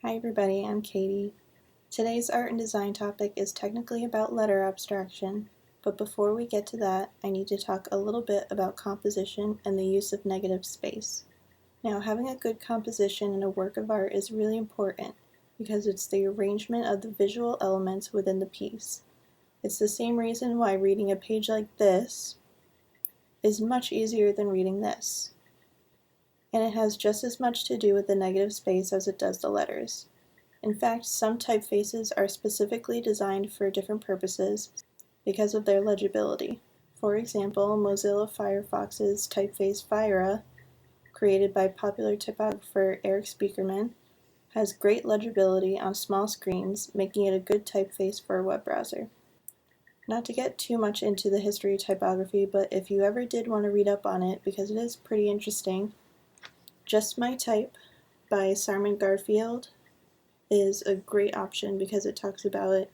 Hi everybody, I'm Katie. Today's art and design topic is technically about letter abstraction, but before we get to that, I need to talk a little bit about composition and the use of negative space. Now, having a good composition in a work of art is really important because it's the arrangement of the visual elements within the piece. It's the same reason why reading a page like this is much easier than reading this. And it has just as much to do with the negative space as it does the letters. In fact, some typefaces are specifically designed for different purposes because of their legibility. For example, Mozilla Firefox's typeface Fira, created by popular typographer Eric Spiekermann, has great legibility on small screens, making it a good typeface for a web browser. Not to get too much into the history of typography, but if you ever did want to read up on it, because it is pretty interesting, Just My Type by Garfield is a great option because it talks about it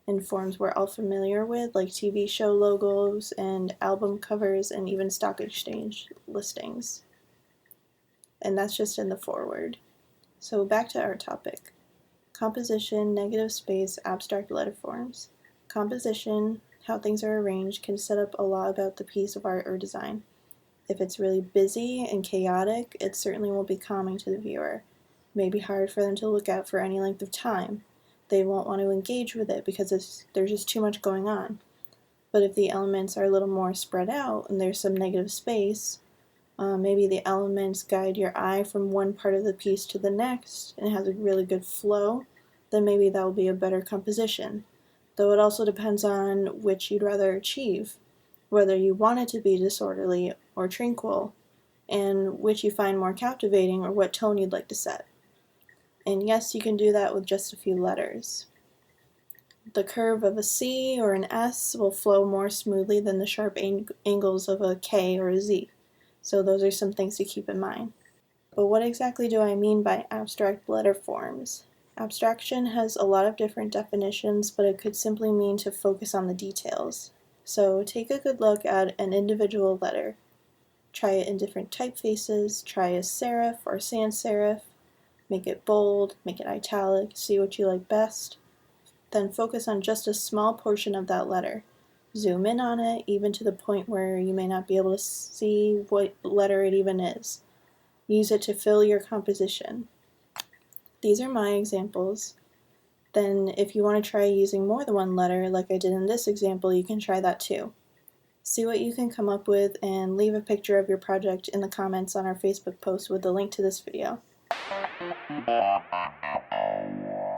in forms we're all familiar with, like TV show logos and album covers and even stock exchange listings. And that's just in the foreword. So back to our topic. Composition, negative space, abstract letter forms. Composition, how things are arranged, can set up a lot about the piece of art or design. If it's really busy and chaotic, it certainly won't be calming to the viewer. It may be hard for them to look at for any length of time. They won't want to engage with it because there's just too much going on. But if the elements are a little more spread out and there's some negative space, maybe the elements guide your eye from one part of the piece to the next and it has a really good flow, then maybe that will be a better composition. Though it also depends on which you'd rather achieve, whether you want it to be disorderly or tranquil, and which you find more captivating or what tone you'd like to set. And yes, you can do that with just a few letters. The curve of a C or an S will flow more smoothly than the sharp angles of a K or a Z. So those are some things to keep in mind. But what exactly do I mean by abstract letter forms? Abstraction has a lot of different definitions, but it could simply mean to focus on the details. So take a good look at an individual letter. Try it in different typefaces, try a serif or sans serif, make it bold, make it italic, see what you like best. Then focus on just a small portion of that letter. Zoom in on it, even to the point where you may not be able to see what letter it even is. Use it to fill your composition. These are my examples. Then if you want to try using more than one letter, like I did in this example, you can try that too. See what you can come up with and leave a picture of your project in the comments on our Facebook post with the link to this video.